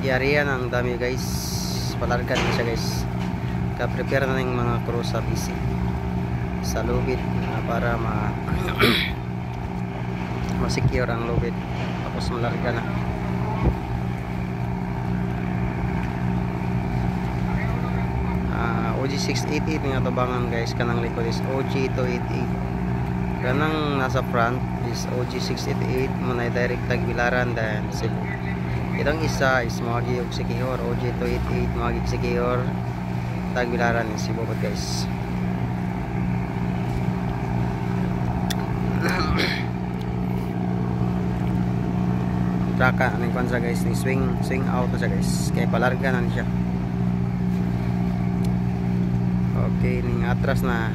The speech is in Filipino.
Yarian ang dami guys, palargan na siya guys. Ka-prepare na ng mga crew sa BC sa lubid para ma-secure ang lubid, tapos malarga na. OG688 nga tabangan guys, kanang likod is OG288, kanang nasa front is OG688 manay direct Tagbilaran dan Cebu. Itong isa is magi og Siquijor, OG288 magi Siquijor Tagbilaran in Cebu guys. Traka ning kwansa guys, ni swing out na siya guys, kay palarga na siya. Okay, ning atras na